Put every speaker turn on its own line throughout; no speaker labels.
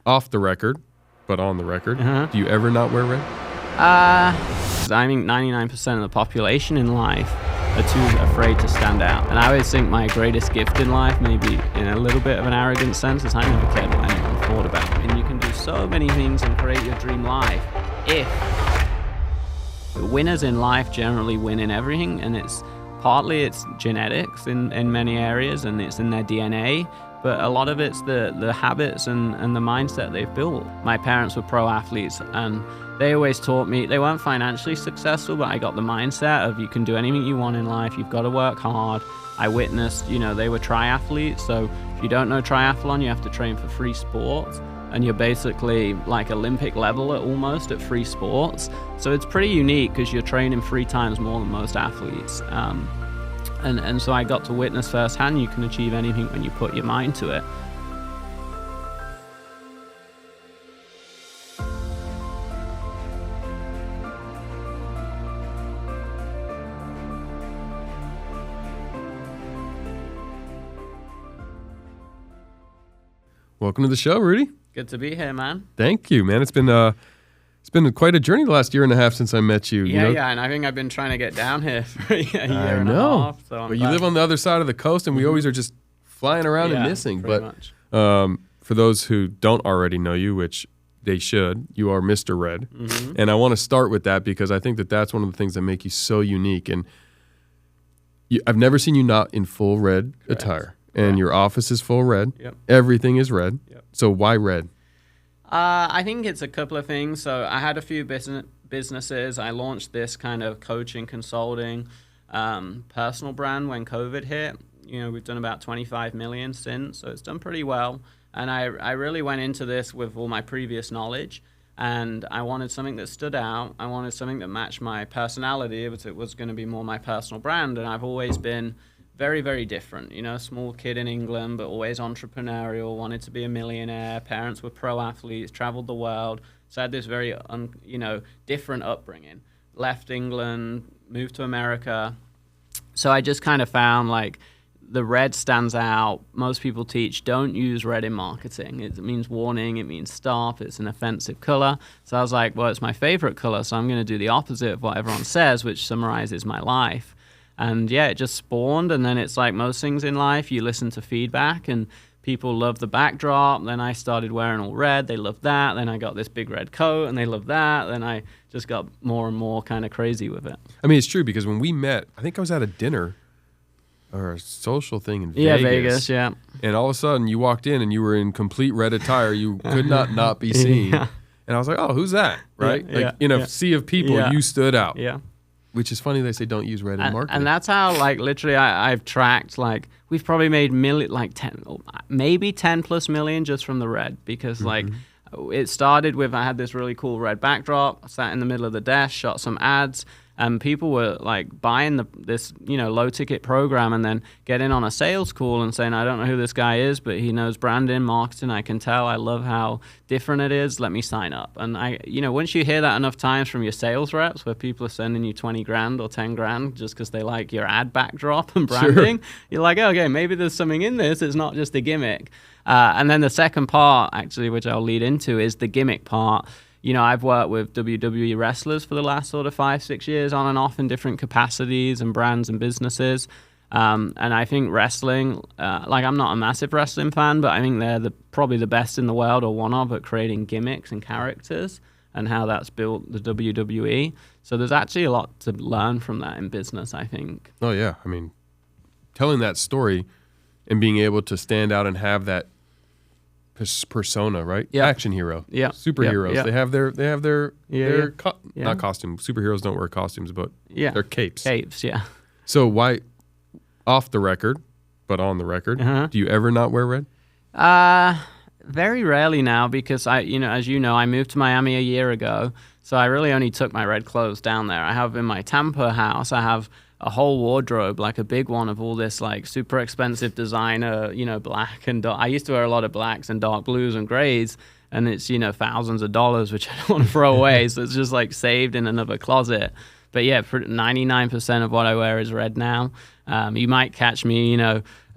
off the record, but on the record, do you ever not wear red?
I think 99% of the population in life are too afraid to stand out. And I always think my greatest gift in life, maybe in a little bit of an arrogant sense, is I never cared what anyone thought about me. And you can do so many things and create your dream life if winners in life generally win in everything, and it's genetics in many areas, and it's in their DNA, but a lot of it's the habits and the mindset they've built. My parents were pro athletes, and they always taught me, they weren't financially successful, but I got the mindset of you can do anything you want in life, you've got to work hard. I witnessed, they were triathletes, so if you don't know triathlon, you have to train for free sports, and you're basically like Olympic level almost at free sports. So it's pretty unique because you're training 3 times more than most athletes. And so I got to witness firsthand you can achieve anything when you put your mind to it.
Welcome to the show, Rudy.
Good to be here, man.
Thank you, man. It's been quite a journey the last year and a half since I met you.
Yeah, and I think I've been trying to get down here for a year and a half. So
but you live on the other side of the coast, and we always are just flying around and missing. But for those who don't already know you, which they should, you are Mr. Red. And I want to start with that because I think that that's one of the things that make you so unique. And I've never seen you not in full red attire. And your office is full red.
Yep.
Everything is red. Yep. So why red?
I think it's a couple of things. So I had a few businesses. I launched this kind of coaching, consulting, personal brand when COVID hit. We've done about 25 million since, so it's done pretty well. And I really went into this with all my previous knowledge, and I wanted something that stood out. I wanted something that matched my personality. It was going to be more my personal brand, and I've always been very, very different. Small kid in England, but always entrepreneurial, wanted to be a millionaire. Parents were pro athletes, traveled the world. So I had this very, different upbringing. Left England, moved to America. So I just kind of found like the red stands out. Most people teach don't use red in marketing. It means warning, it means stop, it's an offensive color. So I was like, well, it's my favorite color, so I'm going to do the opposite of what everyone says, which summarizes my life. And yeah, it just spawned, and then it's like most things in life, you listen to feedback, and people love the backdrop. Then I started wearing all red, they loved that. Then I got this big red coat, and they loved that. Then I just got more and more kind of crazy with it.
I mean, it's true, because when we met, I think I was at a dinner or a social thing in Vegas.
Yeah, Vegas, yeah.
And all of a sudden, you walked in, and you were in complete red attire. You could not be seen.
Yeah.
And I was like, oh, who's that, right?
Yeah,
in a sea of people, you stood out.
Yeah.
Which is funny, they say don't use red in marketing.
And that's how, literally, I've tracked, we've probably made 10 plus million just from the red. Because, it started with, I had this really cool red backdrop, sat in the middle of the desk, shot some ads, and people were, buying this, low-ticket program and then getting on a sales call and saying, I don't know who this guy is, but he knows branding, marketing, I can tell, I love how different it is, let me sign up. And once you hear that enough times from your sales reps where people are sending you 20 grand or 10 grand just because they like your ad backdrop and branding, you're like, okay, maybe there's something in this, it's not just a gimmick. And then the second part, actually, which I'll lead into, is the gimmick part. I've worked with WWE wrestlers for the last sort of 5-6 years on and off in different capacities and brands and businesses. And I think wrestling, I'm not a massive wrestling fan, but I think they're probably the best in the world or one of at creating gimmicks and characters and how that's built the WWE. So there's actually a lot to learn from that in business, I think.
Oh, yeah. I mean, telling that story and being able to stand out and have that persona, right?
Yeah.
Action hero.
Yeah.
Superheroes.
Yeah.
They have their
Yeah.
not costumes. Superheroes don't wear costumes, but they're capes.
Capes, yeah.
So why, off the record, but on the record, do you ever not wear red?
Very rarely now because as you know, I moved to Miami a year ago, so I really only took my red clothes down there. I have in my Tampa house, I have a whole wardrobe, like a big one of all this super expensive designer, black and dark. I used to wear a lot of blacks and dark blues and grays, and it's, thousands of dollars, which I don't want to throw away. So it's just saved in another closet. But yeah, 99% of what I wear is red now. You might catch me,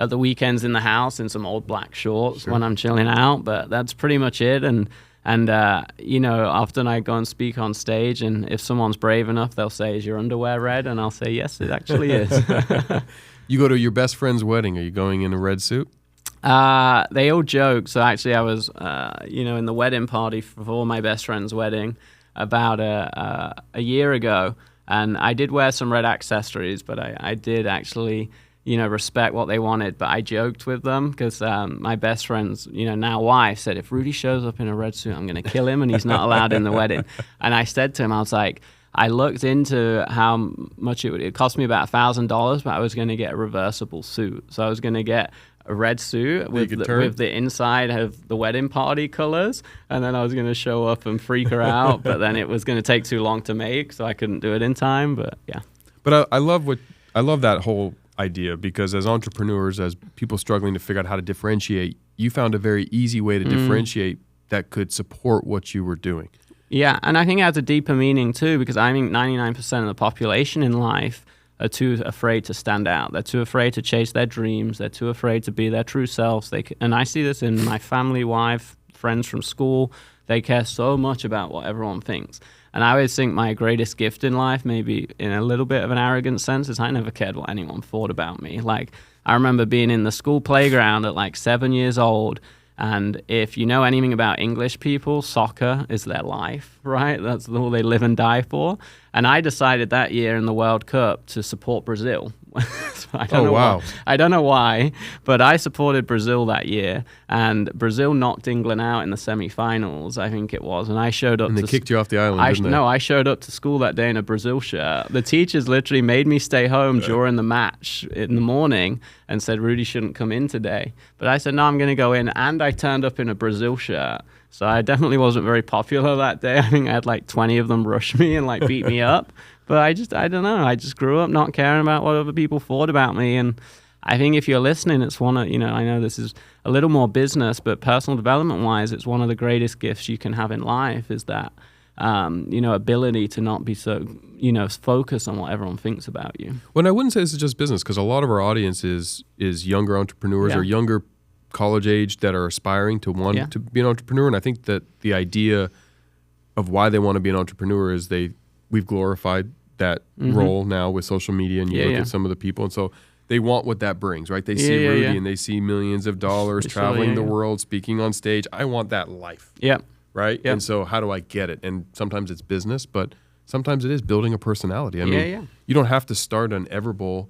at the weekends in the house in some old black shorts when I'm chilling out, but that's pretty much it. And often I go and speak on stage, and if someone's brave enough, they'll say, "Is your underwear red?" And I'll say, "Yes, it actually is."
You go to your best friend's wedding. Are you going in a red suit?
They all joke. So actually I was, in the wedding party for my best friend's wedding about a year ago, and I did wear some red accessories, but I did actually, respect what they wanted. But I joked with them because my best friend's, now wife said, if Rudy shows up in a red suit, I'm going to kill him and he's not allowed in the wedding. And I said to him, I was like, I looked into how much it cost me about $1,000, but I was going to get a reversible suit. So I was going to get a red suit with the inside of the wedding party colors, and then I was going to show up and freak her out, but then it was going to take too long to make, so I couldn't do it in time. But yeah.
But I love that whole idea, because as entrepreneurs, as people struggling to figure out how to differentiate, you found a very easy way to differentiate that could support what you were doing.
Yeah, and I think it has a deeper meaning too, because I think 99% of the population in life are too afraid to stand out. They're too afraid to chase their dreams. They're too afraid to be their true selves. And I see this in my family, wife, friends from school. They care so much about what everyone thinks. And I always think my greatest gift in life, maybe in a little bit of an arrogant sense, is I never cared what anyone thought about me. Like, I remember being in the school playground at like 7 years old, and if you know anything about English people, soccer is their life, right? That's all they live and die for. And I decided that year in the World Cup to support Brazil. I don't know why, but I supported Brazil that year, and Brazil knocked England out in the semi-finals, I think it was, and I showed up.
And they kicked you off the island, didn't they?
No, I showed up to school that day in a Brazil shirt. The teachers literally made me stay home during the match in the morning and said Rudy shouldn't come in today. But I said, no, I'm going to go in, and I turned up in a Brazil shirt. So I definitely wasn't very popular that day. I think I had like 20 of them rush me and like beat me up. But I don't know. I just grew up not caring about what other people thought about me. And I think if you're listening, it's one of, I know this is a little more business, but personal development wise, it's one of the greatest gifts you can have in life is that, ability to not be so, focused on what everyone thinks about you.
Well, I wouldn't say this is just business, because a lot of our audience is younger entrepreneurs or younger college age that are aspiring to want to be an entrepreneur. And I think that the idea of why they want to be an entrepreneur is we've glorified that role now with social media, and you look at some of the people, and so they want what that brings, right? They see Rudy and they see millions of dollars traveling the world, speaking on stage. I want that life.
Yeah.
Right? Yep. And so how do I get it? And sometimes it's business, but sometimes it is building a personality. I mean, you don't have to start an Everbowl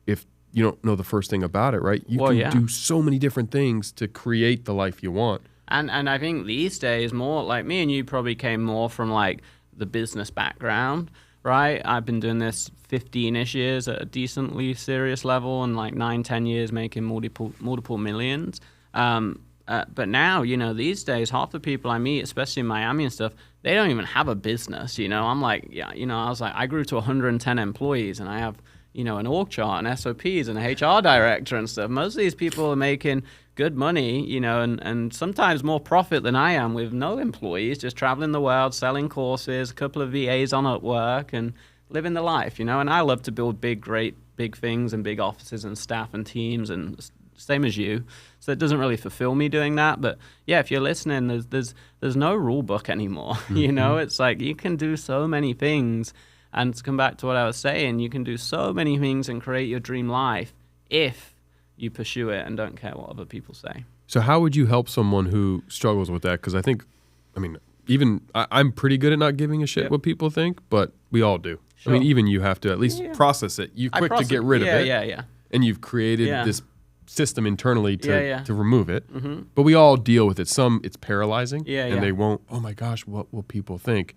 if you don't know the first thing about it, right? You can do so many different things to create the life you want.
And I think these days, more like me and you probably came more from like the business background, right? I've been doing this 15-ish years at a decently serious level, and like 9-10 years making multiple millions. But now, these days, half the people I meet, especially in Miami and stuff, they don't even have a business. I'm like, I grew to 110 employees, and I have, an org chart and SOPs and a HR director and stuff. Most of these people are making good money, and sometimes more profit than I am with no employees, just traveling the world, selling courses, a couple of VAs on Upwork, and living the life, And I love to build great things and big offices and staff and teams, and same as you. So it doesn't really fulfill me doing that. But yeah, if you're listening, there's no rule book anymore. It's like you can do so many things. And to come back to what I was saying, you can do so many things and create your dream life if you pursue it and don't care what other people say.
So how would you help someone who struggles with that? Because I'm pretty good at not giving a shit what people think, but we all do. Sure. I mean, even you have to at least process it. You're quick to get rid of it.
Yeah.
And you've created this system internally to remove it. Mm-hmm. But we all deal with it. Some, it's paralyzing. And they won't, oh my gosh, what will people think?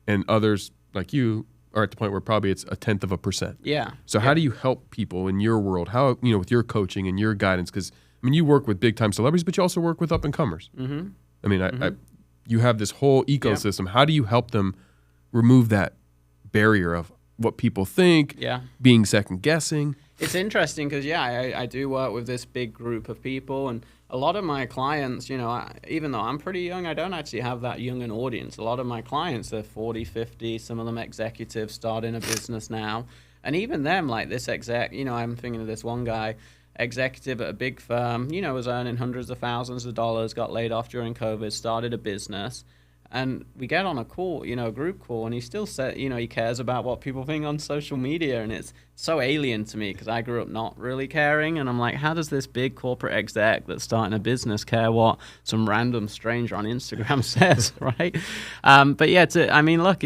And others, like you, are at the point where probably it's 1/10%.
Yeah.
So how do you help people in your world? How, with your coaching and your guidance? Because, you work with big-time celebrities, but you also work with up-and-comers. Mm-hmm. You have this whole ecosystem. How do you help them remove that barrier of what people think, being second-guessing?
It's interesting because, I do work with this big group of people, and a lot of my clients, even though I'm pretty young, I don't actually have that young an audience. A lot of my clients are 40, 50, some of them executives starting a business now. And even them, like this exec, I'm thinking of this one guy, executive at a big firm, was earning hundreds of thousands of dollars, got laid off during COVID, started a business. And we get on a call, a group call, and he still said, he cares about what people think on social media. And it's so alien to me because I grew up not really caring. And I'm like, how does this big corporate exec that's starting a business care what some random stranger on Instagram says, right? But yeah, look,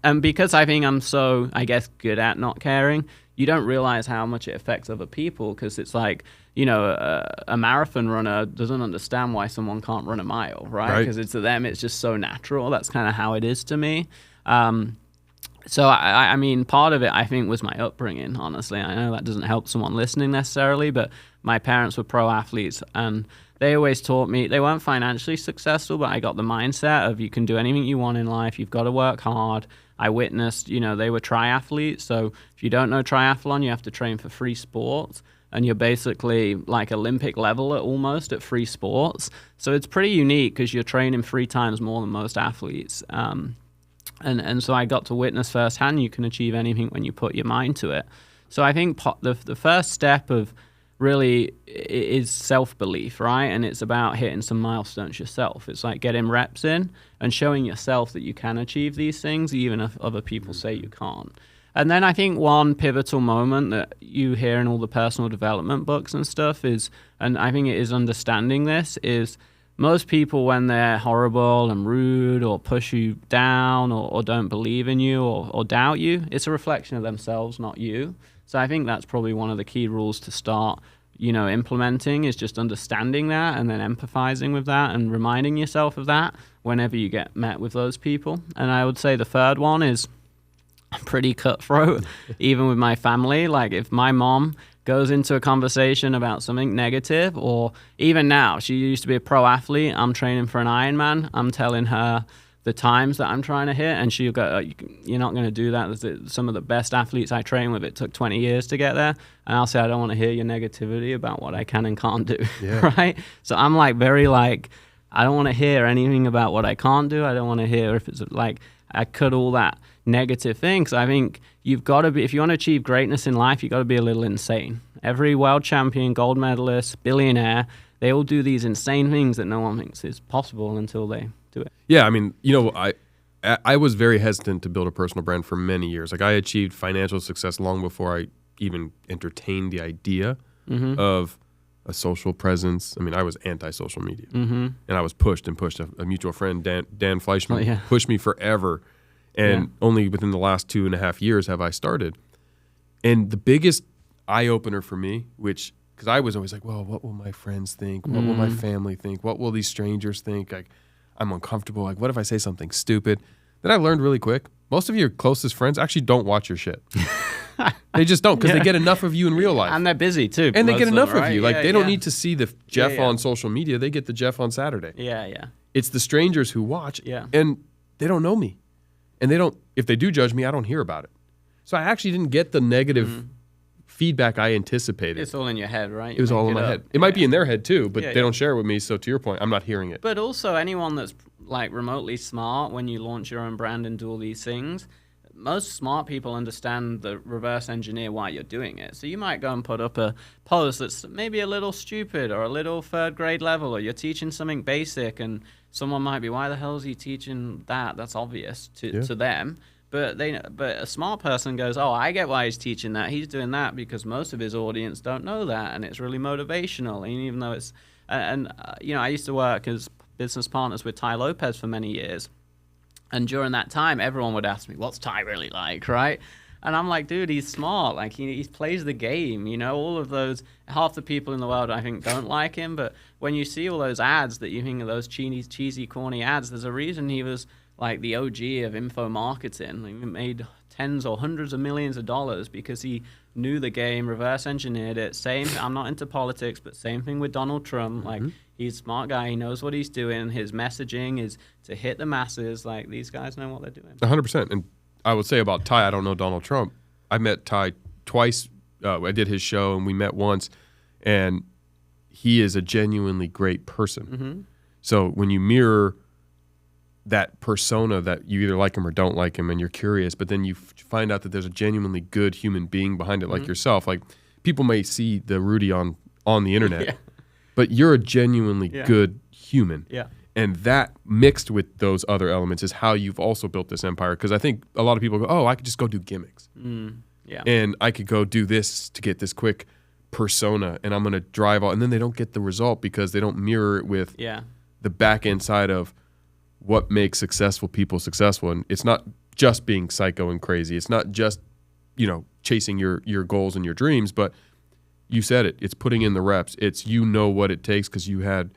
and because I think I'm so, I guess, good at not caring, you don't realize how much it affects other people because it's like, a marathon runner doesn't understand why someone can't run a mile, right? Because to them, it's just so natural. That's kind of how it is to me. So, I mean, part of it, I think, was my upbringing, honestly. I know that doesn't help someone listening necessarily, but my parents were pro athletes, and they always taught me, they weren't financially successful, but I got the mindset of you can do anything you want in life. You've got to work hard. I witnessed, they were triathletes. So if you don't know triathlon, you have to train for free sports. And you're basically like Olympic level almost at free sports. So it's pretty unique because you're training 3 times more than most athletes. And so I got to witness firsthand you can achieve anything when you put your mind to it. So I think the first step of really is self-belief, right? And it's about hitting some milestones yourself. It's like getting reps in and showing yourself that you can achieve these things even if other people say you can't. And then I think one pivotal moment that you hear in all the personal development books and stuff is, and I think it is understanding this, is most people when they're horrible and rude or push you down or don't believe in you or doubt you, it's a reflection of themselves, not you. So I think that's probably one of the key rules to start, implementing is just understanding that and then empathizing with that and reminding yourself of that whenever you get met with those people. And I would say the third one is pretty cutthroat, even with my family. Like if my mom goes into a conversation about something negative, or even now, she used to be a pro athlete, I'm training for an Ironman, I'm telling her the times that I'm trying to hit, and she'll go, you're not going to do that. Some of the best athletes I train with, it took 20 years to get there. And I'll say, I don't want to hear your negativity about what I can and can't do, right? So I'm like, I don't want to hear anything about what I can't do. I don't want to hear if it's like, I cut all that negative things. I think you've got to be, if you want to achieve greatness in life, you've got to be a little insane. Every world champion, gold medalist, billionaire, they all do these insane things that no one thinks is possible until they do it.
Yeah, I mean, I was very hesitant to build a personal brand for many years. Like I achieved financial success long before I even entertained the idea of a social presence. I mean, I was anti-social media, and I was pushed. A mutual friend, Dan Fleischman, pushed me forever. And only within the last 2.5 years have I started. And the biggest eye-opener for me, because I was always like, well, what will my friends think? What will my family think? What will these strangers think? Like, I'm uncomfortable. Like, what if I say something stupid? Then I learned really quick, most of your closest friends actually don't watch your shit. They just don't, because they get enough of you in real life.
And they're busy, too.
And they get enough of you. Like, they don't need to see the Jeff on social media. They get the Jeff on Saturday.
Yeah.
It's the strangers who watch, and they don't know me. And if they do judge me, I don't hear about it. So I actually didn't get the negative feedback I anticipated.
It's all in your head, right?
It was all in my head. It might be in their head too, but they don't share it with me. So to your point, I'm not hearing it.
But also anyone that's like remotely smart, when you launch your own brand and do all these things, most smart people understand the reverse engineer why you're doing it. So you might go and put up a post that's maybe a little stupid or a little third grade level, or you're teaching something basic and someone might be, why the hell is he teaching that? That's obvious to them. But a smart person goes, oh, I get why he's teaching that. He's doing that because most of his audience don't know that, and it's really motivational. And even though it's, I used to work as business partners with Ty Lopez for many years. And during that time, everyone would ask me, what's Ty really like, right? And I'm like, dude, he's smart. Like, he plays the game, all of those, half the people in the world, I think, don't like him. But when you see all those ads that you think of those cheesy, corny ads, there's a reason he was, like, the OG of info marketing. He made tens or hundreds of millions of dollars because he knew the game, reverse engineered it. I'm not into politics, but same thing with Donald Trump. Like, he's a smart guy. He knows what he's doing. His messaging is to hit the masses. Like, these guys know what they're doing.
100%. And I would say about Ty, I don't know Donald Trump. I met Ty twice. I did his show, and we met once. And he is a genuinely great person. So when you mirror that persona that you either like him or don't like him and you're curious, but then you find out that there's a genuinely good human being behind it, like yourself. Like, people may see the Rudy on the internet, but you're a genuinely good human. And that mixed with those other elements is how you've also built this empire. Because I think a lot of people go, oh, I could just go do gimmicks. And I could go do this to get this quick persona, and I'm going to drive all, and then they don't get the result because they don't mirror it with the back end side of what makes successful people successful. And it's not just being psycho and crazy. It's not just, chasing your goals and your dreams, but you said it. It's putting in the reps. It's what it takes because you had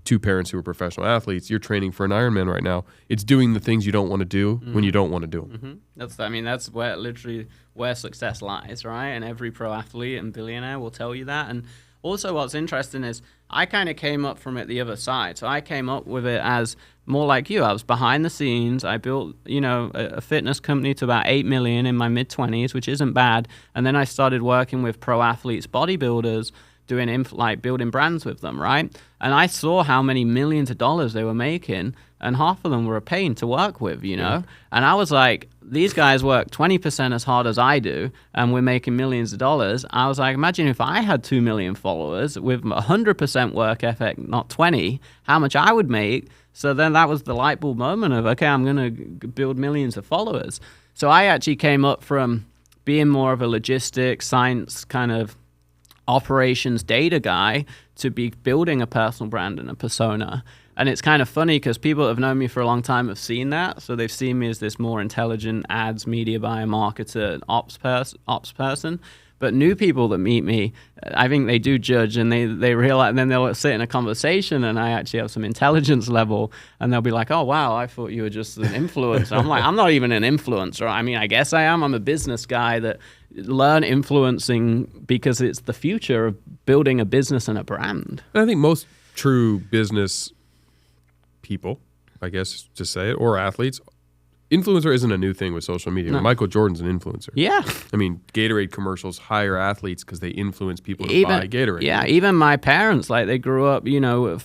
2 parents who were professional athletes. You're training for an Ironman right now. It's doing the things you don't want to do when you don't want to do them.
That's where success lies, right? And every pro athlete and billionaire will tell you that. And also what's interesting is I kind of came up from it the other side. So I came up with it as more like you. I was behind the scenes. I built, a fitness company to about 8 million in my mid-20s, which isn't bad. And then I started working with pro athletes, bodybuilders, building brands with them, right? And I saw how many millions of dollars they were making, and half of them were a pain to work with, And I was like, these guys work 20% as hard as I do, and we're making millions of dollars. I was like, imagine if I had 2 million followers with 100% work ethic, not 20, how much I would make. So then that was the light bulb moment of, okay, I'm going to build millions of followers. So I actually came up from being more of a logistics, science kind of operations data guy to be building a personal brand and a persona. And it's kind of funny because people that have known me for a long time have seen that. So they've seen me as this more intelligent ads, media buyer, marketer, ops person. But new people that meet me, I think they do judge, and they realize, and then they'll sit in a conversation and I actually have some intelligence level, and they'll be like, oh, wow, I thought you were just an influencer. I'm like, I'm not even an influencer. I mean, I guess I am. I'm a business guy that learn influencing because it's the future of building a business and a brand.
And I think most true business people, I guess to say it, or athletes, influencer isn't a new thing with social media.
No.
Michael Jordan's an influencer.
Yeah.
I mean, Gatorade commercials hire athletes because they influence people to buy Gatorade.
Yeah, even my parents, like, they grew up, they were,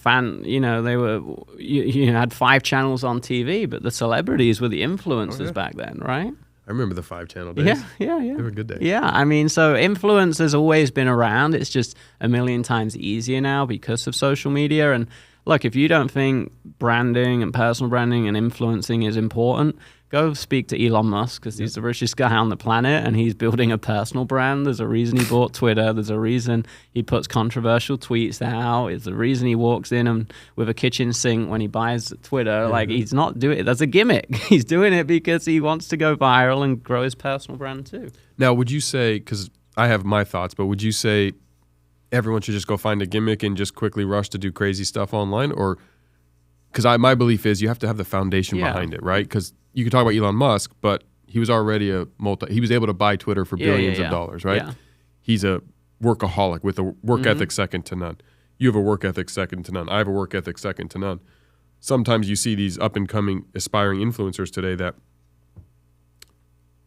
had 5 channels on TV, but the celebrities were the influencers back then, right?
I remember the 5-channel days.
Yeah.
They were good days.
Yeah, I mean, so influence has always been around. It's just a million times easier now because of social media. And look, if you don't think branding and personal branding and influencing is important, go speak to Elon Musk, because he's the richest guy on the planet and he's building a personal brand. There's a reason he bought Twitter. There's a reason he puts controversial tweets out. It's the reason he walks in and with a kitchen sink when he buys Twitter. Like, he's not doing it. That's a gimmick. He's doing it because he wants to go viral and grow his personal brand too.
Now, would you say, because I have my thoughts, but would you say everyone should just go find a gimmick and just quickly rush to do crazy stuff online? Or, because my belief is you have to have the foundation behind it, right? Because you can talk about Elon Musk, but he was already he was able to buy Twitter for billions of dollars, right? Yeah. He's a workaholic with a work ethic second to none. You have a work ethic second to none. I have a work ethic second to none. Sometimes you see these up and coming aspiring influencers today that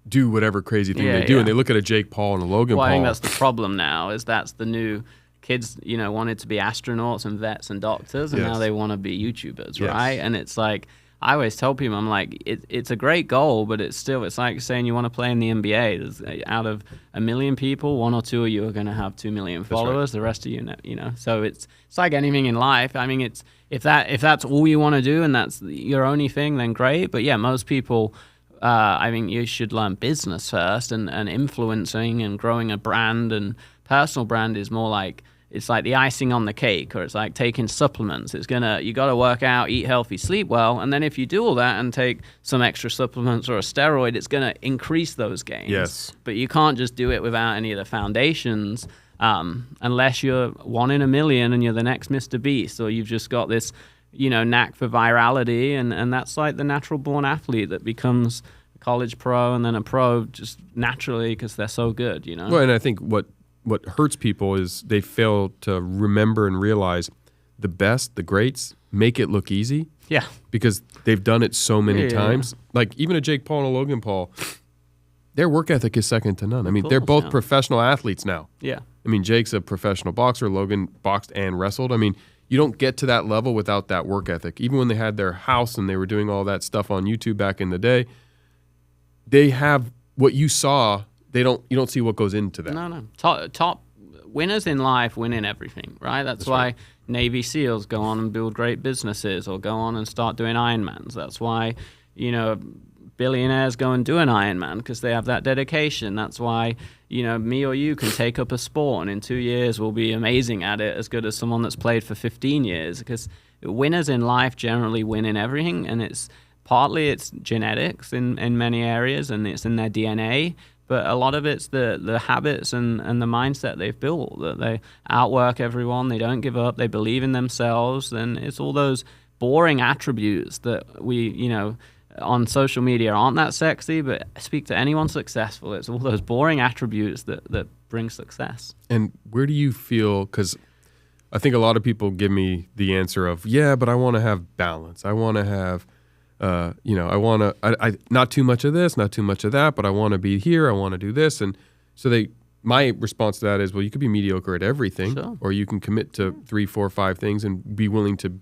do whatever crazy thing they do, and they look at a Jake Paul and a Logan Paul.
I think that's the problem now, is that's the new kids, wanted to be astronauts and vets and doctors, and now they want to be YouTubers, right? And it's like, I always tell people, I'm like, it's a great goal, but it's like saying you want to play in the NBA. There's, out of 1 million people, 1 or 2 of you are going to have 2 million followers. Right. The rest of you, So it's like anything in life. I mean, if that's all you want to do and that's your only thing, then great. But yeah, most people, I think you should learn business first, and influencing and growing a brand, and personal brand is more like, it's like the icing on the cake, or it's like taking supplements. You got to work out, eat healthy, sleep well, and then if you do all that and take some extra supplements or a steroid, it's going to increase those gains.
Yes.
But you can't just do it without any of the foundations, unless you're 1 in a million and you're the next Mr. Beast, or you've just got this, knack for virality, and that's like the natural born athlete that becomes a college pro and then a pro just naturally because they're so good,
Well, and I think what hurts people is they fail to remember and realize the best, the greats, make it look easy.
Yeah.
Because they've done it so many times. Like even a Jake Paul and a Logan Paul, their work ethic is second to none. I mean, they're both professional athletes now.
Yeah.
I mean, Jake's a professional boxer. Logan boxed and wrestled. I mean, you don't get to that level without that work ethic. Even when they had their house and they were doing all that stuff on YouTube back in the day, they have what you saw. You don't see what goes into that.
No. Top winners in life win in everything, right? That's why right. Navy SEALs go on and build great businesses or go on and start doing Ironmans. That's why, billionaires go and do an Ironman because they have that dedication. That's why, me or you can take up a sport and in 2 years we'll be amazing at it, as good as someone that's played for 15 years. Because winners in life generally win in everything, and it's genetics in many areas, and it's in their DNA. But a lot of it's the habits and the mindset they've built, that they outwork everyone, they don't give up, they believe in themselves, and it's all those boring attributes that we, on social media aren't that sexy, but speak to anyone successful. It's all those boring attributes that bring success.
And where do you feel, because I think a lot of people give me the answer of, yeah, but I want to have balance. I want to have, I not too much of this, not too much of that, but I want to be here. I want to do this. And so my response to that is, well, you could be mediocre at everything, sure, or you can commit to 3, 4, 5 things and be willing to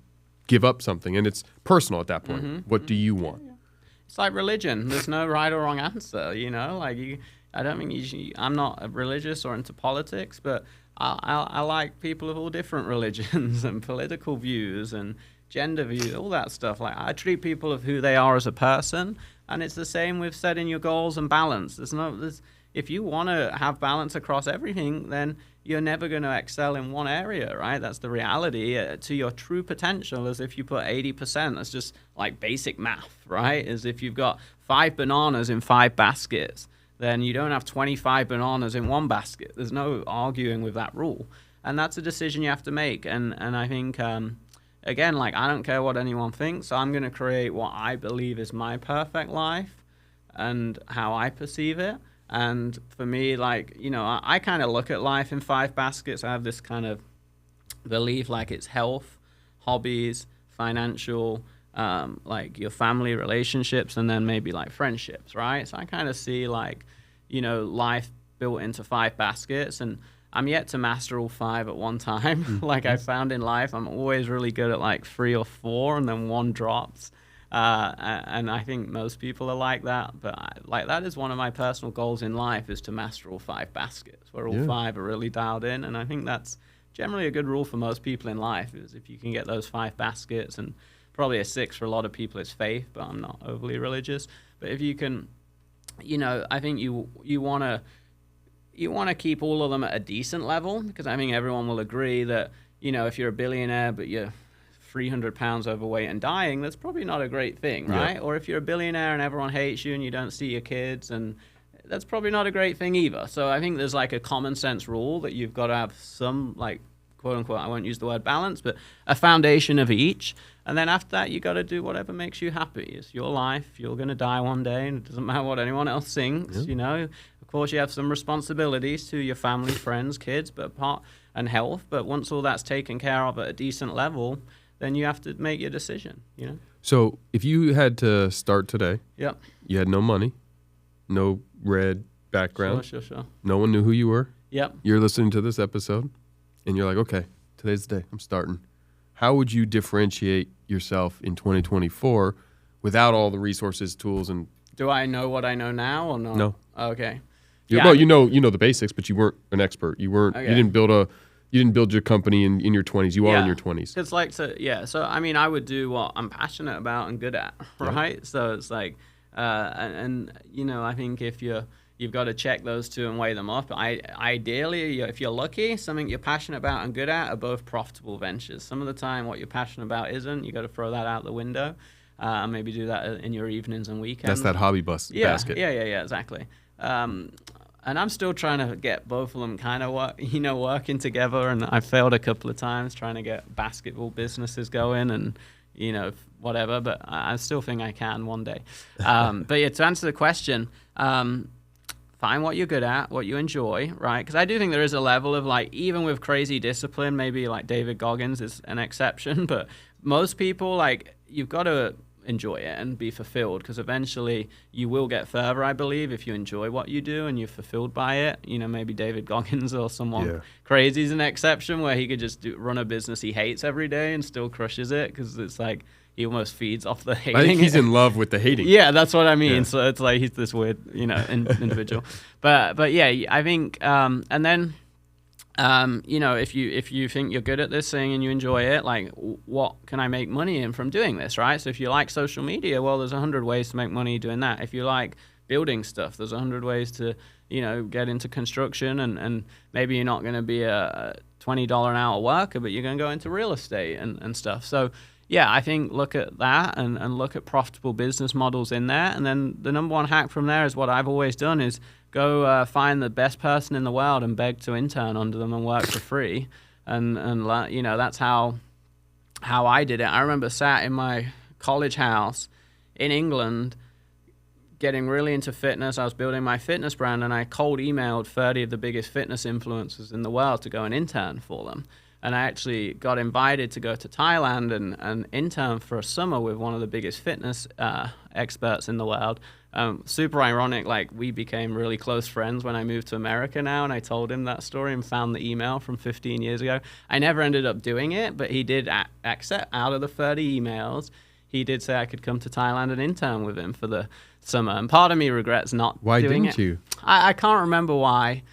give up something. And it's personal at that point. Mm-hmm. What do you want?
It's like religion. There's no right or wrong answer, I don't think I'm not religious or into politics, but I like people of all different religions and political views and gender views, all that stuff. Like, I treat people of who they are as a person, and it's the same with setting your goals and balance. If you want to have balance across everything, then you're never going to excel in one area, right? That's the reality. To your true potential, as if you put 80%, that's just like basic math, right? As if you've got 5 bananas in 5 baskets, then you don't have 25 bananas in one basket. There's no arguing with that rule. And that's a decision you have to make. And I think, again, I don't care what anyone thinks. I'm going to create what I believe is my perfect life and how I perceive it. And for me, I kind of look at life in 5 baskets. I have this kind of belief, it's health, hobbies, financial, your family relationships, and then maybe friendships, right? So I kind of see life built into 5 baskets, and I'm yet to master all 5 at one time. I found in life, I'm always really good at 3 or 4, and then one drops. And I think most people are like that, but that is one of my personal goals in life, is to master all 5 baskets, where all 5 are really dialed in. And I think that's generally a good rule for most people in life, is if you can get those 5 baskets, and probably a 6 for a lot of people is faith, but I'm not overly religious. But if you can, I think you want to keep all of them at a decent level, because I think everyone will agree that, if you're a billionaire, but you're 300 pounds overweight and dying, that's probably not a great thing, right? Yeah. Or if you're a billionaire and everyone hates you and you don't see your kids, and that's probably not a great thing either. So I think there's a common sense rule that you've got to have some, quote unquote, I won't use the word balance, but a foundation of each. And then after that, you got to do whatever makes you happy. It's your life. You're going to die one day, and it doesn't matter what anyone else thinks, Of course, you have some responsibilities to your family, friends, kids, and health. But once all that's taken care of at a decent level, then you have to make your decision,
So if you had to start today,
yep,
you had no money, no red background,
sure.
No one knew who you were.
Yep.
You're listening to this episode, and you're like, okay, today's the day, I'm starting. How would you differentiate yourself in 2024 without all the resources, tools, and...
Do I know what I know now or no?
No.
Okay.
Well, you know the basics, but you weren't an expert. You weren't. Okay. You didn't build your company in your 20s. You are in your 20s.
It's So I would do what I'm passionate about and good at, right? Yeah. So it's I think if you've got to check those two and weigh them up. Ideally, if you're lucky, something you're passionate about and good at are both profitable ventures. Some of the time, what you're passionate about isn't. You got to throw that out the window. Maybe do that in your evenings and weekends.
That's that hobby basket.
Yeah, exactly. And I'm still trying to get both of them kind of working together. And I failed a couple of times trying to get basketball businesses going and, whatever. But I still think I can one day. But yeah, to answer the question, find what you're good at, what you enjoy, right? Because I do think there is a level of even with crazy discipline, maybe David Goggins is an exception, but most people you've got to enjoy it and be fulfilled, because eventually you will get further, I believe, if you enjoy what you do and you're fulfilled by it. You know, maybe David Goggins or someone crazy is an exception, where he could just run a business he hates every day and still crushes it, because it's like he almost feeds off the hating.
I think he's in love with the hating.
Yeah, that's what I mean. So it's like he's this weird, you know, individual. But yeah, I think, and then, you know, if you think you're good at this thing and you enjoy it, like, what can I make money in from doing this, right? So if you like social media, well, there's 100 ways to make money doing that. If you like building stuff, there's 100 ways to, you know, get into construction, and maybe you're not going to be a $20 an hour worker, but you're going to go into real estate and stuff. So yeah, I think look at that and look at profitable business models in there. And then the number one hack from there is what I've always done, is go find the best person in the world and beg to intern under them and work for free. And you know, that's how I did it. I remember sat in my college house in England getting really into fitness. I was building my fitness brand, and I cold emailed 30 of the biggest fitness influencers in the world to go and intern for them. And I actually got invited to go to Thailand and intern for a summer with one of the biggest fitness experts in the world. Super ironic, like, we became really close friends when I moved to America now, and I told him that story and found the email from 15 years ago. I never ended up doing it, but he did accept. Out of the 30 emails, he did say I could come to Thailand and intern with him for the summer. And part of me regrets not doing it.
Why didn't you?
I can't remember why.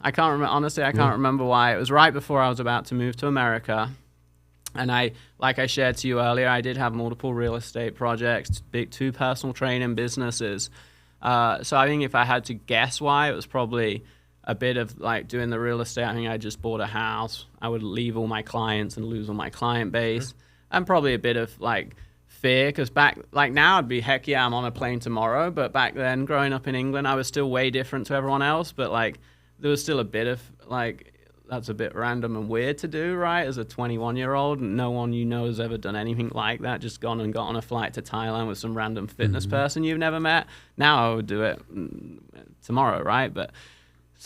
I can't remember, honestly, I can't remember why. It was right before I was about to move to America. And like I shared to you earlier, I did have multiple real estate projects, two personal training businesses. So I think if I had to guess why, it was probably a bit of like doing the real estate. I think I just bought a house. I would leave all my clients and lose all my client base. And probably a bit of like fear, because back, like now I'd be, heck yeah, I'm on a plane tomorrow. But back then, growing up in England, I was still way different to everyone else. But like, there was still a bit of like, that's a bit random and weird to do, right? As a 21-year-old, no one you know has ever done anything like that. Just gone and got on a flight to Thailand with some random fitness person you've never met. Now I would do it tomorrow, right? But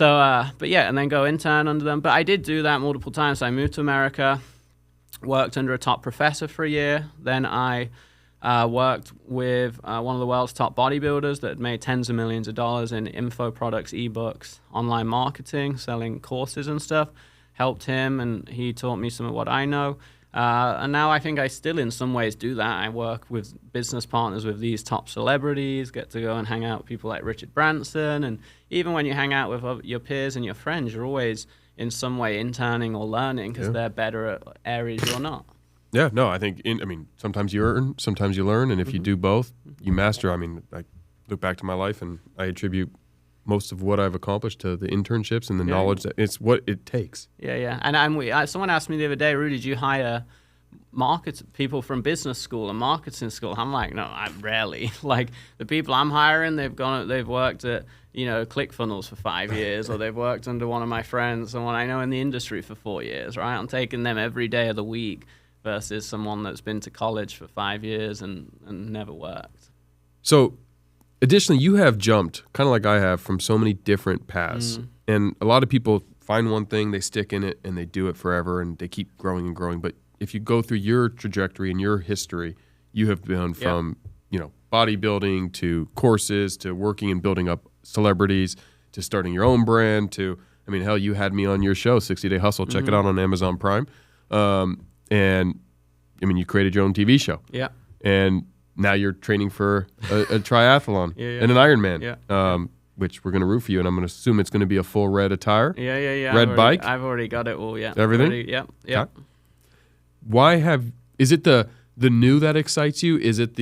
yeah, and then go intern under them. But I did do that multiple times. So I moved to America, worked under a top professor for a year. Then I worked with one of the world's top bodybuilders that had made tens of millions of dollars in info products, ebooks, online marketing, selling courses and stuff. Helped him, and he taught me some of what I know. And now I think I still in some ways do that. I work with business partners with these top celebrities, get to go and hang out with people like Richard Branson. And even when you hang out with your peers and your friends, you're always in some way interning or learning, because they're better at areas you're not.
Yeah, no, I think, sometimes you earn, sometimes you learn, and if you do both, you master. I mean, I look back to my life, and I attribute most of what I've accomplished to the internships and the knowledge that it's what it takes.
Yeah. And someone asked me the other day, Rudy, did you hire people from business school and marketing school? I'm like, no, I rarely. Like, the people I'm hiring, they've worked at, ClickFunnels for 5 years, or they've worked under one of my friends, someone I know in the industry for 4 years, right? I'm taking them every day of the week versus someone that's been to college for 5 years and never worked.
So, additionally, you have jumped, kind of like I have, from so many different paths. And a lot of people find one thing, they stick in it, and they do it forever, and they keep growing and growing. But if you go through your trajectory and your history, you have been from, bodybuilding to courses to working and building up celebrities to starting your own brand to, hell, you had me on your show, 60 Day Hustle. Check it out on Amazon Prime. And you created your own TV show. Yeah. And now you're training for a triathlon and an Ironman, which we're going to root for you. And I'm going to assume it's going to be a full red attire.
Yeah.
Red bike.
I've already got it all, yeah.
Everything?
Yeah.
Okay. Is it the new that excites you? Is it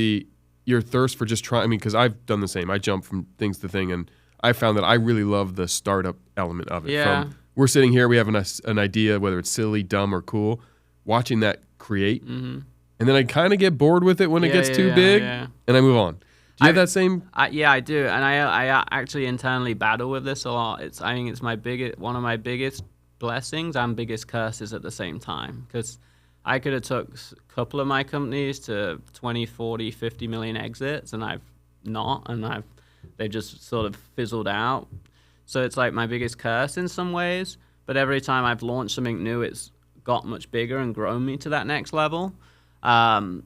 your thirst for just trying? Because I've done the same. I jump from things to thing, and I found that I really love the startup element of it.
Yeah.
We're sitting here, we have an idea, whether it's silly, dumb, or cool, watching that create, and then I kind of get bored with it when it gets too big, and I move on. Do you have that same?
Yeah, I do, and I actually internally battle with this a lot. I think it's one of my biggest blessings and biggest curses at the same time, because I could have took a couple of my companies to 20, 40, 50 million exits, and I've not, and they just sort of fizzled out. So it's like my biggest curse in some ways, but every time I've launched something new, it's got much bigger and grown me to that next level. And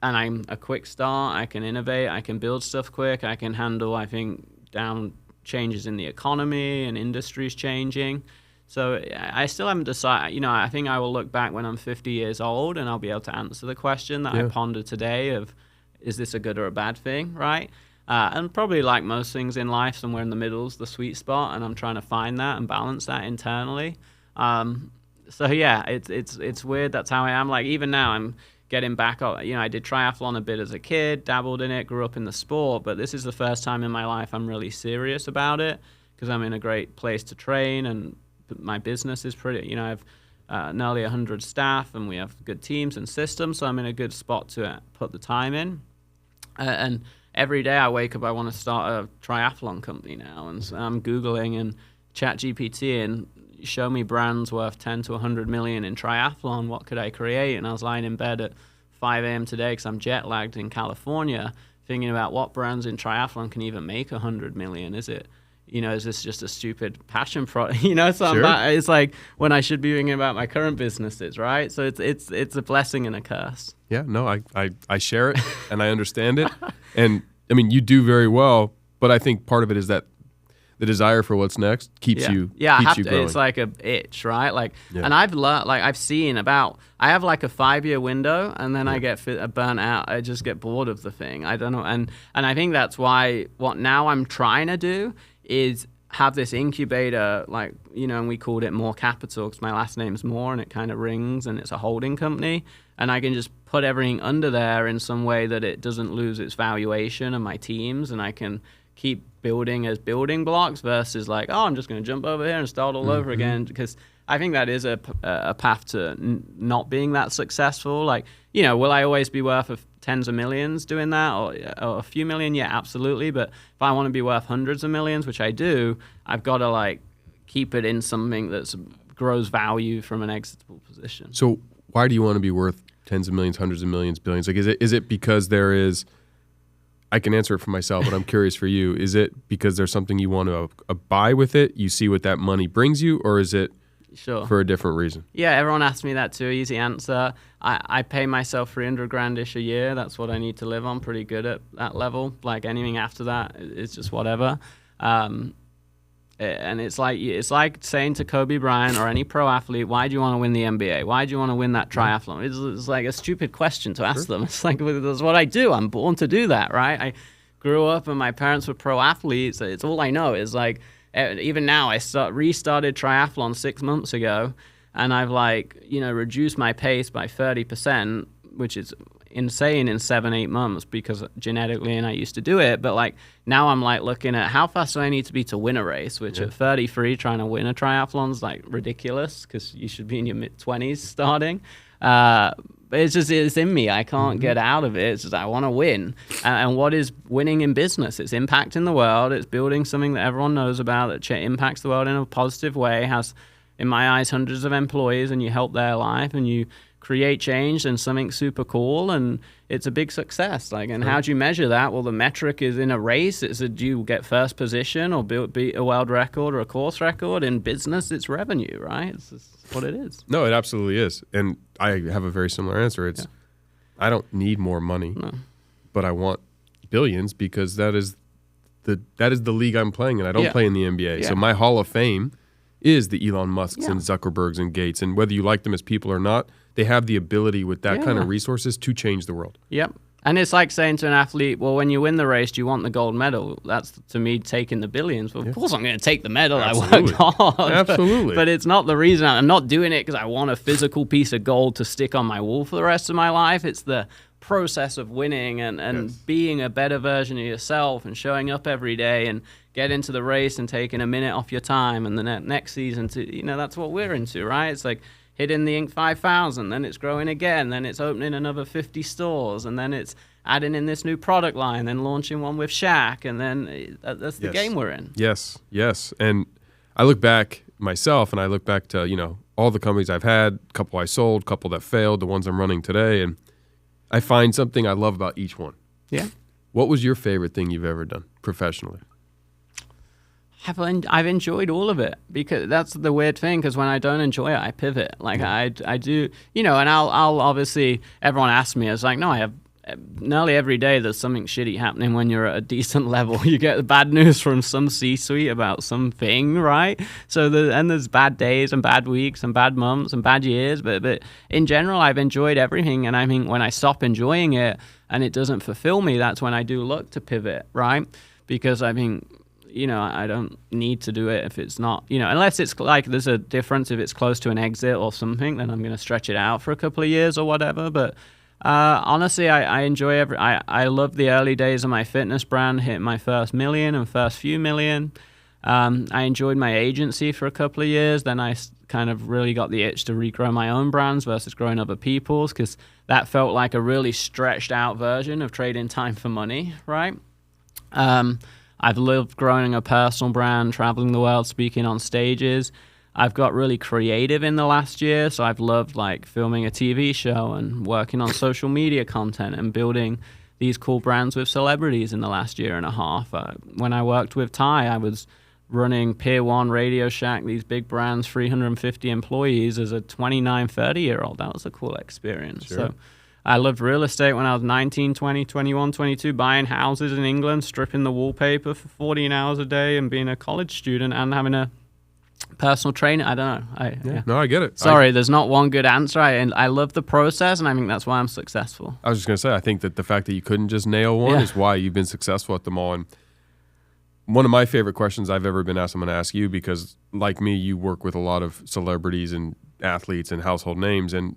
and I'm a quick start. I can innovate. I can build stuff quick. I can handle, I think, down changes in the economy and industries changing. So I still haven't decided. You know, I think I will look back when I'm 50 years old and I'll be able to answer the question that I pondered today of, is this a good or a bad thing, right? And probably like most things in life, somewhere in the middle is the sweet spot, and I'm trying to find that and balance that internally. So yeah, it's weird. That's how I am. Like even now, I'm getting back up. You know, I did triathlon a bit as a kid, dabbled in it, grew up in the sport, but this is the first time in my life I'm really serious about it because I'm in a great place to train, and my business is pretty. You know, I have nearly 100 staff, and we have good teams and systems, so I'm in a good spot to put the time in. And every day I wake up, I want to start a triathlon company now, and so I'm Googling and ChatGPT and show me brands worth 10 to 100 million in triathlon. What could I create? And I was lying in bed at 5 a.m. today because I'm jet lagged in California, thinking about what brands in triathlon can even make 100 million. Is it, you know, is this just a stupid passion project? You know, so it's like when I should be thinking about my current businesses, right? So it's a blessing and a curse.
Yeah, no, I share it and I understand it. And I mean, you do very well, but I think part of it is that the desire for what's next keeps you growing.
It's like a itch, right? Like, and I've learned, like I've seen about, I have like a 5-year window, and then I get burnt out. I just get bored of the thing. I don't know, and I think that's why what now I'm trying to do is have this incubator, like, you know, and we called it More Capital because my last name's More, and it kind of rings, and it's a holding company, and I can just put everything under there in some way that it doesn't lose its valuation and my teams, and I can keep building as building blocks versus like, oh, I'm just going to jump over here and start all over again, because I think that is a path to not being that successful. Like, you know, will I always be worth tens of millions doing that, or a few million? Yeah, absolutely. But if I want to be worth hundreds of millions, which I do, I've got to like keep it in something that grows value from an exitable position.
So why do you want to be worth tens of millions, hundreds of millions, billions? Like, is it because there is, I can answer it for myself, but I'm curious for you. Is it because there's something you want to buy with it? You see what that money brings you, or is it for a different reason?
Yeah, everyone asks me that too. Easy answer. I pay myself $300,000-ish a year. That's what I need to live on. Pretty good at that level. Like anything after that is just whatever. And it's like saying to Kobe Bryant or any pro athlete, why do you want to win the NBA? Why do you want to win that triathlon? It's like a stupid question to ask them. It's like, that's what I do. I'm born to do that, right? I grew up and my parents were pro athletes. It's all I know is like, even now I restarted triathlon 6 months ago, and I've like, you know, reduced my pace by 30%, which is insane in 7-8 months because genetically, and I used to do it, but like now I'm like looking at how fast do I need to be to win a race, which at 33 trying to win a triathlon is like ridiculous because you should be in your mid-20s starting. But it's in me. I can't get out of it. It's just I want to win. And what is winning in business? It's impacting the world. It's building something that everyone knows about that impacts the world in a positive way, has, in my eyes, hundreds of employees, and you help their life and you create change and something super cool, and it's a big success. Like, and how do you measure that? Well, the metric is in a race. It's do you get first position or beat a world record or a course record? In business, it's revenue, right? It's just what it is.
No, it absolutely is. And I have a very similar answer. It's I don't need more money, but I want billions because that is the league I'm playing in. I don't play in the NBA. So my Hall of Fame is the Elon Musks and Zuckerbergs and Gates. And whether you like them as people or not, they have the ability with that kind of resources to change the world.
Yep. And it's like saying to an athlete, well, when you win the race, do you want the gold medal? That's, to me, taking the billions. Well, of course I'm going to take the medal.
Absolutely.
I worked hard.
Absolutely.
But it's not the reason. I'm not doing it because I want a physical piece of gold to stick on my wall for the rest of my life. It's the process of winning and being a better version of yourself and showing up every day and get into the race and taking a minute off your time and the next season to, you know, that's what we're into, right? It's like hitting the Inc. 5000, then it's growing again, then it's opening another 50 stores, and then it's adding in this new product line, then launching one with Shaq, and then that's the game we're in.
Yes. And I look back myself, and I look back to, you know, all the companies I've had, a couple I sold, a couple that failed, the ones I'm running today, and I find something I love about each one.
Yeah.
What was your favorite thing you've ever done professionally?
I've enjoyed all of it, because that's the weird thing, because when I don't enjoy it, I pivot. Like I do, you know, and I'll obviously, everyone asks me, it's like, no, I have nearly every day there's something shitty happening when you're at a decent level. You get the bad news from some C-suite about something, right? So there's bad days and bad weeks and bad months and bad years, but in general, I've enjoyed everything. And I mean, when I stop enjoying it and it doesn't fulfill me, that's when I do look to pivot, right? Because I mean, I don't need to do it if it's not, unless it's like there's a difference. If it's close to an exit or something, then I'm going to stretch it out for a couple of years or whatever. But honestly, I enjoy I love the early days of my fitness brand, hit my first million and first few million. I enjoyed my agency for a couple of years. Then I kind of really got the itch to regrow my own brands versus growing other people's, because that felt like a really stretched out version of trading time for money, right? I've loved growing a personal brand, traveling the world, speaking on stages. I've got really creative in the last year, so I've loved like filming a TV show and working on social media content and building these cool brands with celebrities in the last year and a half. When I worked with Ty, I was running Pier 1, Radio Shack, these big brands, 350 employees as a 29, 30-year-old. That was a cool experience.
Sure.
So I loved real estate when I was 19, 20, 21, 22, buying houses in England, stripping the wallpaper for 14 hours a day and being a college student and having a personal trainer. I don't know.
No, I get it.
Sorry, there's not one good answer. I love the process, and I think that's why I'm successful.
I was just going to say, I think that the fact that you couldn't just nail one is why you've been successful at them all. And one of my favorite questions I've ever been asked, I'm going to ask you, because like me, you work with a lot of celebrities and athletes and household names, and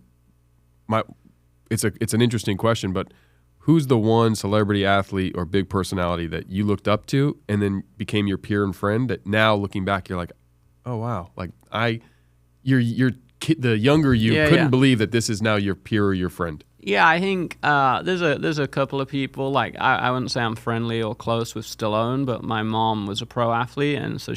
it's an interesting question, but who's the one celebrity, athlete, or big personality that you looked up to and then became your peer and friend that now looking back you're like, oh wow, like the younger you couldn't believe that this is now your peer or your friend?
Yeah, I think there's a couple of people, like I wouldn't say I'm friendly or close with Stallone, but my mom was a pro athlete, and so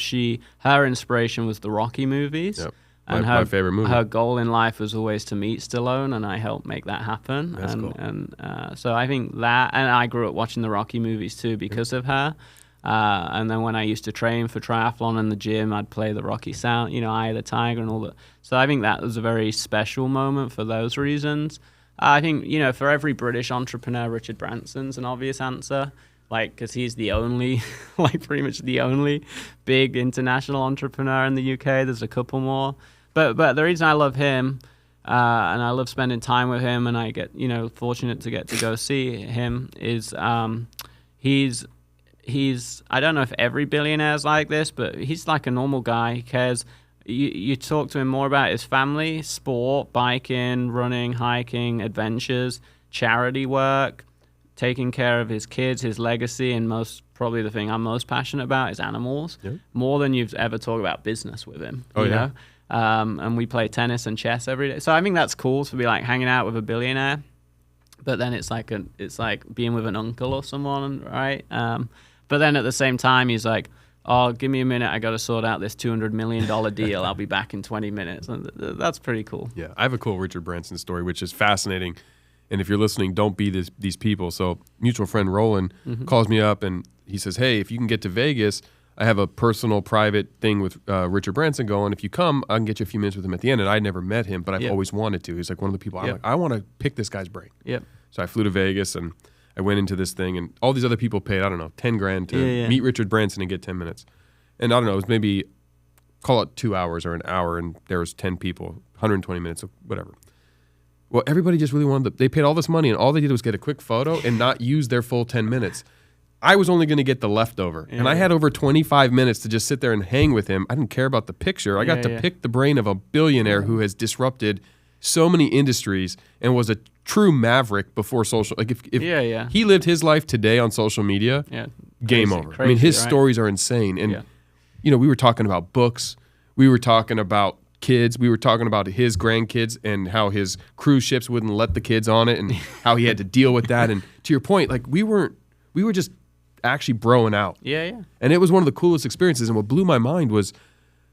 her inspiration was the Rocky movies. Yep. And
my favorite movie.
Her goal in life was always to meet Stallone, and I helped make that happen.
That's cool.
And so I think that, and I grew up watching the Rocky movies too because of her. And then when I used to train for triathlon in the gym, I'd play the Rocky sound, Eye of the Tiger and all that. So I think that was a very special moment for those reasons. I think, for every British entrepreneur, Richard Branson's an obvious answer. Like, because he's the only, pretty much the only big international entrepreneur in the UK. There's a couple more. But the reason I love him, and I love spending time with him, and I get, fortunate to get to go see him, is he's I don't know if every billionaire's like this, but he's like a normal guy. He cares. You talk to him more about his family, sport, biking, running, hiking, adventures, charity work, taking care of his kids, his legacy, and probably the thing I'm most passionate about is animals. Yep. More than you've ever talked about business with him. You know? And we play tennis and chess every day. So I think that's cool to be like hanging out with a billionaire. But then it's like being with an uncle or someone, right? But then at the same time, he's like, oh, give me a minute. I got to sort out this $200 million deal. I'll be back in 20 minutes. And that's pretty cool.
Yeah, I have a cool Richard Branson story, which is fascinating. And if you're listening, don't be these people. So mutual friend Roland calls me up and he says, hey, if you can get to Vegas, I have a personal private thing with Richard Branson going. If you come, I can get you a few minutes with him at the end. And I never met him, but I've always wanted to. He's like one of the people I'm like, I want to pick this guy's brain.
Yep.
So I flew to Vegas and I went into this thing, and all these other people paid, I don't know, $10,000 to meet Richard Branson and get 10 minutes. And I don't know, it was maybe, call it 2 hours or an hour, and there was 10 people, 120 minutes, whatever. Well, everybody just really wanted they paid all this money, and all they did was get a quick photo and not use their full 10 minutes. I was only going to get the leftover, and I had over 25 minutes to just sit there and hang with him. I didn't care about the picture. I got to pick the brain of a billionaire who has disrupted so many industries and was a true maverick before social. Like if he lived his life today on social media, game over.
Crazy,
I mean, his stories are insane. And we were talking about books, we were talking about kids, we were talking about his grandkids and how his cruise ships wouldn't let the kids on it and how he had to deal with that. And to your point, like we were just actually broing out. And it was one of the coolest experiences. And what blew my mind was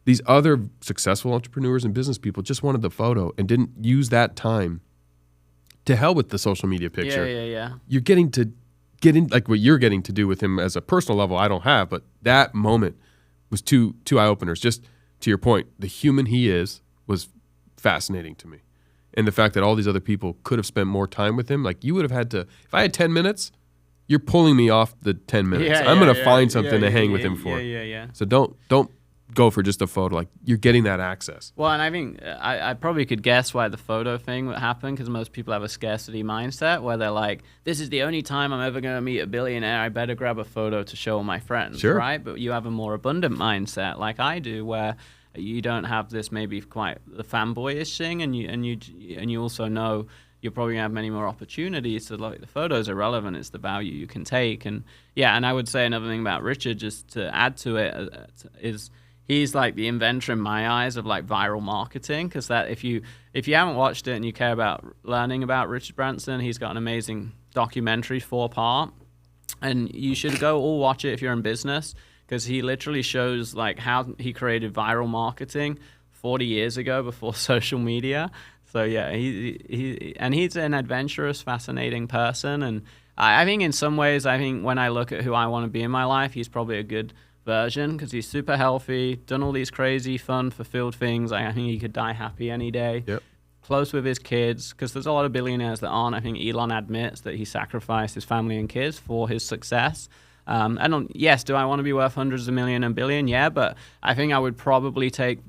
these other successful entrepreneurs and business people just wanted the photo and didn't use that time. To hell with the social media picture. You're getting to get in, like what you're getting to do with him as a personal level, I don't have, but that moment was two eye-openers. Just to your point, the human he is was fascinating to me. and the fact that all these other people could have spent more time with him. Like, you would have had to, if I had 10 minutes, you're pulling me off the 10 minutes. I'm going to find something to hang with him for. So don't go for just a photo. Like, you're getting that access.
Well, and I think I probably could guess why the photo thing would happen, because most people have a scarcity mindset where they're like, this is the only time I'm ever going to meet a billionaire. I better grab a photo to show my friends, right? But you have a more abundant mindset like I do, where you don't have this maybe quite the fanboyish thing, and you also know you're probably gonna have many more opportunities. So like, the photos are relevant. It's the value you can take. And and I would say another thing about Richard, just to add to it, is he's like the inventor in my eyes of like viral marketing. Because that if you haven't watched it and you care about learning about Richard Branson, he's got an amazing documentary, 4-part, and you should go all watch it if you're in business, because he literally shows like how he created viral marketing 40 years ago before social media. So yeah, he's an adventurous, fascinating person, and I think in some ways, I think when I look at who I want to be in my life, he's probably a good version, because he's super healthy, done all these crazy, fun, fulfilled things. I think he could die happy any day.
Yep.
Close with his kids, because there's a lot of billionaires that aren't. I think Elon admits that he sacrificed his family and kids for his success. Yes, do I want to be worth hundreds of million and billion? Yeah, but I think I would probably take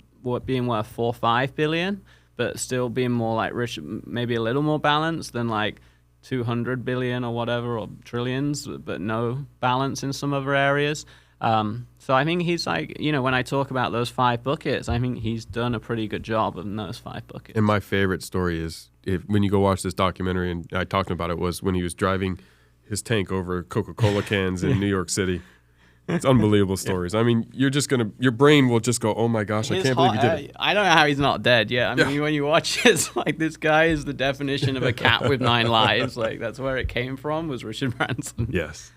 being worth 4 or 5 billion, but still being more like rich, maybe a little more balanced than like 200 billion or whatever, or trillions, but no balance in some other areas. So I think he's like, when I talk about those 5 buckets, I think he's done a pretty good job in those 5 buckets.
And my favorite story is when you go watch this documentary, and I talked about it, was when he was driving his tank over Coca-Cola cans in New York City. It's unbelievable stories. I mean, your brain will just go, oh my gosh, I can't believe he did it.
I don't know how he's not dead yet. I mean, when you watch it, it's like, this guy is the definition of a cat with 9 lives. Like, that's where it came from, was Richard Branson.
Yes.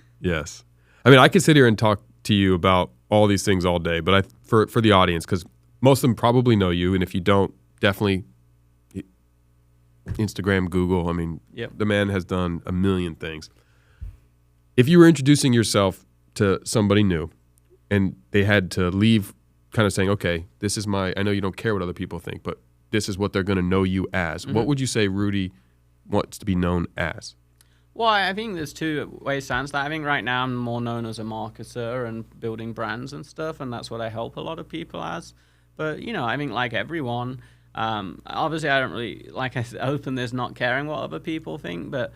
I mean, I could sit here and talk to you about all these things all day, but for the audience, because most of them probably know you, and if you don't, definitely Instagram, Google. I mean, the man has done a million things. If you were introducing yourself to somebody new and they had to leave kind of saying, okay, this is I know you don't care what other people think, but this is what they're going to know you as. Mm-hmm. What would you say Rudy wants to be known as?
Well, I think there's 2 ways to answer that. I think right now I'm more known as a marketer and building brands and stuff, and that's what I help a lot of people as. But, I think like everyone, obviously I don't really, like I said, open this not caring what other people think, but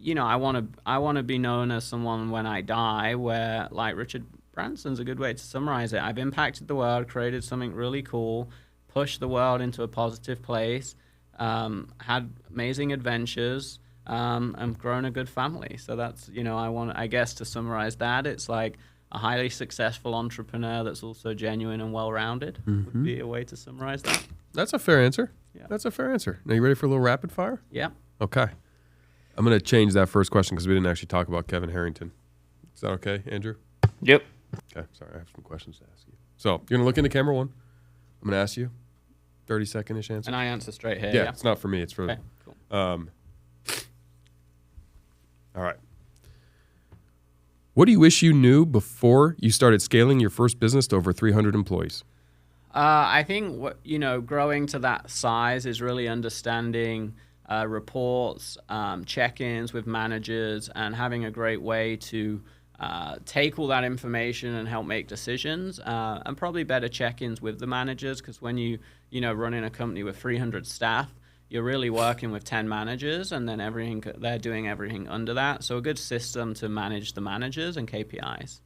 I want to be known as someone when I die, where like Richard Branson's a good way to summarize it. I've impacted the world, created something really cool, pushed the world into a positive place, had amazing adventures, and grown a good family. So that's, I guess to summarize that, it's like a highly successful entrepreneur that's also genuine and well-rounded would be a way to summarize that.
That's a fair answer. Yeah. That's a fair answer. Now, you ready for a little rapid fire?
Yeah.
Okay. I'm going to change that first question because we didn't actually talk about Kevin Harrington. Is that okay, Andrew?
Yep.
Okay, sorry. I have some questions to ask you. So you're going to look into camera 1. I'm going to ask you 30-second-ish answer.
And I answer straight here.
Yeah, it's not for me. It's for...
Okay, cool.
All right. What do you wish you knew before you started scaling your first business to over 300 employees?
I think growing to that size is really understanding reports, check-ins with managers, and having a great way to take all that information and help make decisions, and probably better check-ins with the managers, because when running a company with 300 staff, you're really working with 10 managers, and then they're doing everything under that. So a good system to manage the managers and KPIs.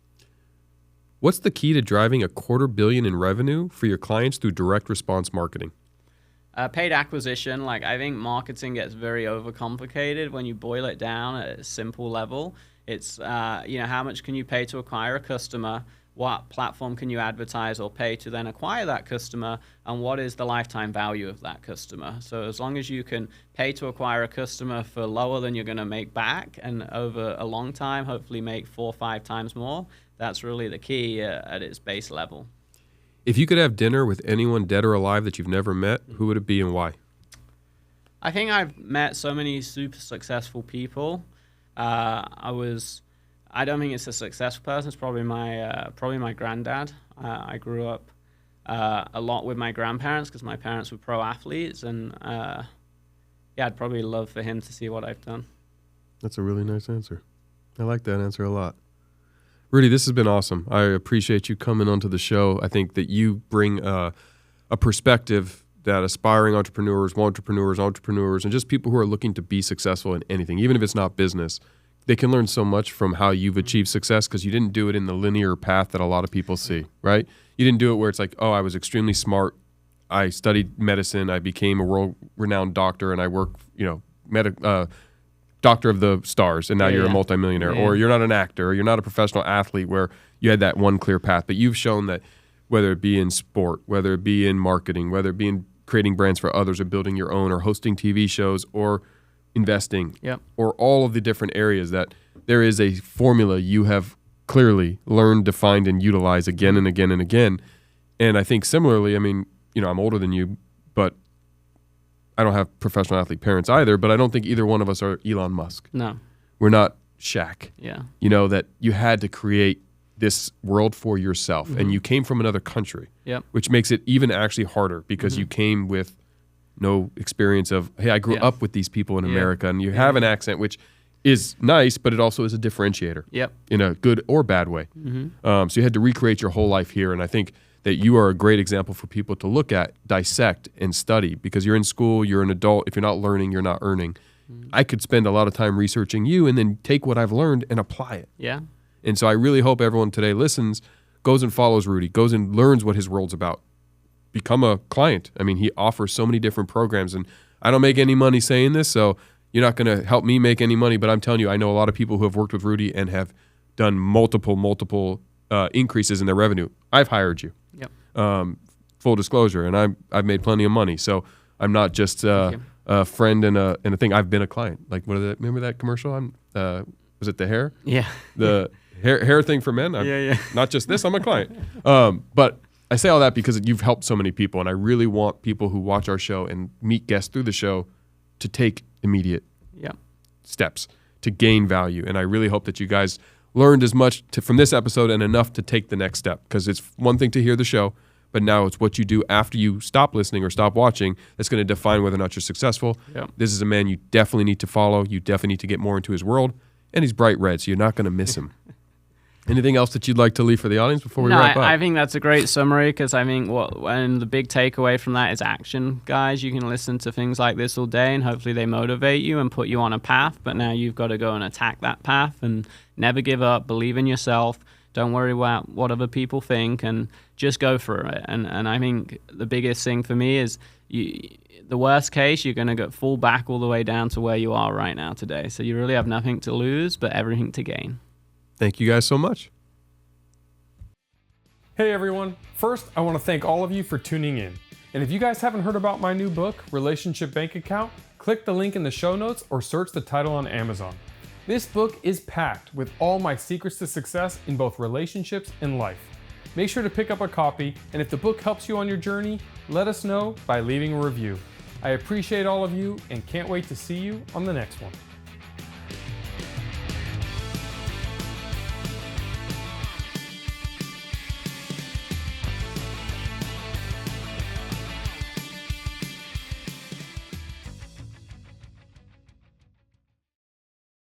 What's the key to driving $250 million in revenue for your clients through direct response marketing?
Paid acquisition. Like, I think marketing gets very overcomplicated when you boil it down at a simple level. It's, how much can you pay to acquire a customer? What platform can you advertise or pay to then acquire that customer? And what is the lifetime value of that customer? So as long as you can pay to acquire a customer for lower than you're going to make back, and over a long time, hopefully make 4 or 5 times more, that's really the key at its base level.
If you could have dinner with anyone dead or alive that you've never met, who would it be and why?
I think I've met so many super successful people. I don't think it's a successful person. It's probably my granddad. I grew up a lot with my grandparents because my parents were pro athletes, and yeah, I'd probably love for him to see what I've done.
That's a really nice answer. I like that answer a lot. Rudy, this has been awesome. I appreciate you coming onto the show. I think that you bring a perspective that aspiring entrepreneurs, and just people who are looking to be successful in anything, even if it's not business, they can learn so much from how you've achieved success because you didn't do it in the linear path that a lot of people see, right? You didn't do it where it's like, oh, I was extremely smart. I studied medicine. I became a world-renowned doctor, and I work, doctor of the stars, and now you're a multimillionaire. Or you're not an actor, or you're not a professional athlete where you had that one clear path. But you've shown that whether it be in sport, whether it be in marketing, whether it be in creating brands for others or building your own or hosting TV shows or investing or all of the different areas, that there is a formula you have clearly learned, defined, and utilized again and again and again. And I think similarly, I mean, I'm older than you, but I don't have professional athlete parents either, but I don't think either one of us are Elon Musk.
No.
We're not Shaq.
Yeah.
That you had to create this world for yourself, and you came from another country, which makes it even actually harder because you came with no experience of, hey, I grew up with these people in America, and you have an accent, which is nice, but it also is a differentiator in a good or bad way. So you had to recreate your whole life here, and I think that you are a great example for people to look at, dissect, and study, because you're in school, you're an adult. If you're not learning, you're not earning. I could spend a lot of time researching you and then take what I've learned and apply it.
Yeah.
And so I really hope everyone today listens, goes and follows Rudy, goes and learns what his world's about. Become a client. I mean, he offers so many different programs, and I don't make any money saying this, so you're not going to help me make any money, but I'm telling you, I know a lot of people who have worked with Rudy and have done multiple increases in their revenue. I've hired you. Full disclosure, and I've made plenty of money, so I'm not just a friend and a thing. I've been a client. Like, remember that commercial? Was it the hair?
Yeah.
The hair thing for men? Not just this, I'm a client. But I say all that because you've helped so many people, and I really want people who watch our show and meet guests through the show to take immediate steps to gain value. And I really hope that you guys learned as much from this episode and enough to take the next step, because it's one thing to hear the show, but now it's what you do after you stop listening or stop watching that's going to define whether or not you're successful. This is a man you definitely need to follow. You definitely need to get more into his world. And he's bright red, so you're not going to miss him. Anything else that you'd like to leave for the audience before we wrap up?
I think that's a great summary, because I think and the big takeaway from that is action, guys. You can listen to things like this all day, and hopefully they motivate you and put you on a path, but now you've got to go and attack that path and never give up, believe in yourself, don't worry about what other people think, and just go for it. And I think the biggest thing for me is the worst case, you're going to fall back all the way down to where you are right now today. So you really have nothing to lose, but everything to gain.
Thank you guys so much.
Hey everyone. First, I want to thank all of you for tuning in. And if you guys haven't heard about my new book, Relationship Bank Account, click the link in the show notes or search the title on Amazon. This book is packed with all my secrets to success in both relationships and life. Make sure to pick up a copy, and if the book helps you on your journey, let us know by leaving a review. I appreciate all of you and can't wait to see you on the next one.